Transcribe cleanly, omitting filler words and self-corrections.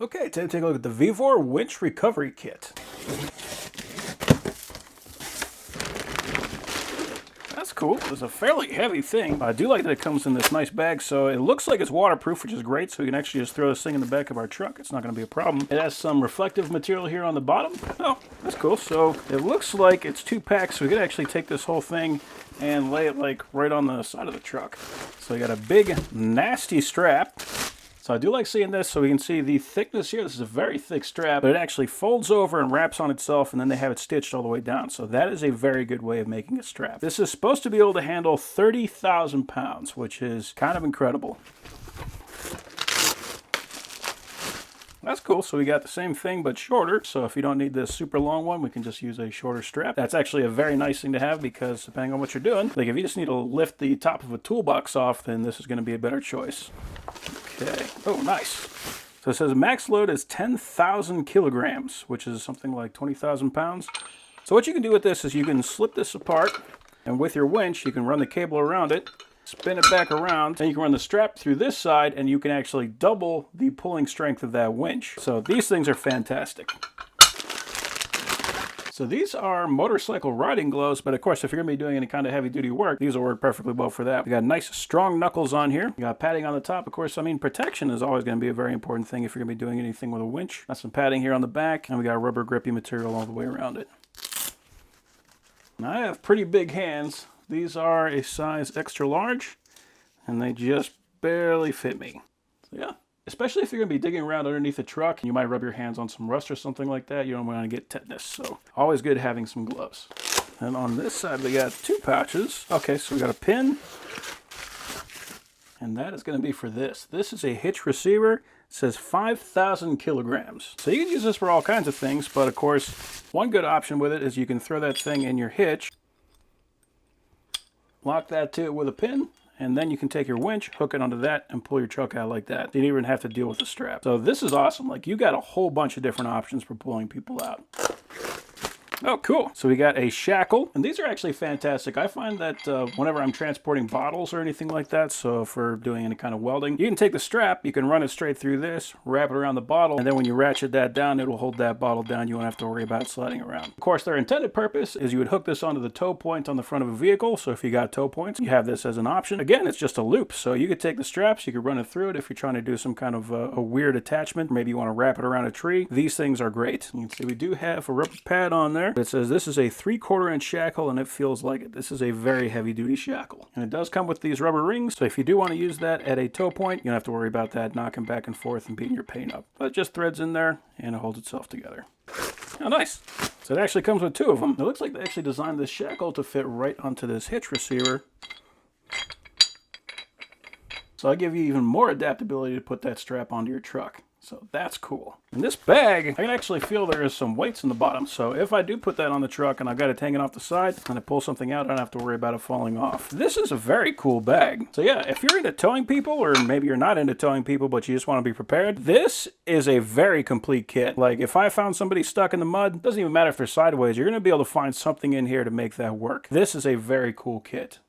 Okay, time to take a look at the VEVOR Winch Recovery Kit. That's cool. It's a fairly heavy thing. I do like that it comes in this nice bag, so it looks like it's waterproof, which is great, so we can actually just throw this thing in the back of our truck. It's not going to be a problem. It has some reflective material here on the bottom. Oh, that's cool. So it looks like it's 2 packs, so we could actually take this whole thing and lay it like right on the side of the truck. So we got a big, nasty strap. So I do like seeing this, so we can see the thickness here. This is a very thick strap, but it actually folds over and wraps on itself, and then they have it stitched all the way down. So that is a very good way of making a strap. This is supposed to be able to handle 30,000 pounds, which is kind of incredible. That's cool. So we got the same thing, but shorter. So if you don't need this super long one, we can just use a shorter strap. That's actually a very nice thing to have because depending on what you're doing, like if you just need to lift the top of a toolbox off, then this is going to be a better choice. Okay. Oh, nice. So it says max load is 10,000 kilograms, which is something like 20,000 pounds. So what you can do with this is you can slip this apart, and with your winch, you can run the cable around it, spin it back around, and you can run the strap through this side, and you can actually double the pulling strength of that winch. So these things are fantastic. So these are motorcycle riding gloves, but of course, if you're going to be doing any kind of heavy-duty work, these will work perfectly well for that. We got nice, strong knuckles on here. We got padding on the top. Of course, I mean, protection is always going to be a very important thing if you're going to be doing anything with a winch. Got some padding here on the back, and we got rubber grippy material all the way around it. Now, I have pretty big hands. These are a size extra large, and they just barely fit me. So yeah. Especially if you're going to be digging around underneath the truck and you might rub your hands on some rust or something like that. You don't want to get tetanus. So always good having some gloves. And on this side, we got 2 pouches. Okay, so we got a pin. And that is going to be for this. This is a hitch receiver. It says 5,000 kilograms. So you can use this for all kinds of things. But of course, one good option with it is you can throw that thing in your hitch. Lock that to it with a pin. And then you can take your winch, hook it onto that, and pull your truck out like that. You don't even have to deal with the strap. So this is awesome. Like, you got a whole bunch of different options for pulling people out. Oh, cool. So we got a shackle, and these are actually fantastic. I find that whenever I'm transporting bottles or anything like that, so if we're doing any kind of welding, you can take the strap, you can run it straight through this, wrap it around the bottle, and then when you ratchet that down, it will hold that bottle down. You won't have to worry about sliding around. Of course, their intended purpose is you would hook this onto the tow point on the front of a vehicle, so if you got tow points, you have this as an option. Again, it's just a loop, so you could take the straps, you could run it through it if you're trying to do some kind of a weird attachment. Maybe you want to wrap it around a tree. These things are great. You can see we do have a rubber pad on there. It says this is a 3/4 inch shackle, and it feels like it. This is a very heavy duty shackle. And it does come with these rubber rings, so if you do want to use that at a tow point, you don't have to worry about that knocking back and forth and beating your paint up. But it just threads in there, and it holds itself together. Oh, nice. So it actually comes with 2 of them. It looks like they actually designed this shackle to fit right onto this hitch receiver. So I'll give you even more adaptability to put that strap onto your truck. So that's cool. In this bag, I can actually feel there is some weights in the bottom. So if I do put that on the truck and I've got it hanging off the side and I pull something out, I don't have to worry about it falling off. This is a very cool bag. So yeah, if you're into towing people, or maybe you're not into towing people, but you just want to be prepared, this is a very complete kit. Like if I found somebody stuck in the mud, it doesn't even matter if they're sideways, you're going to be able to find something in here to make that work. This is a very cool kit.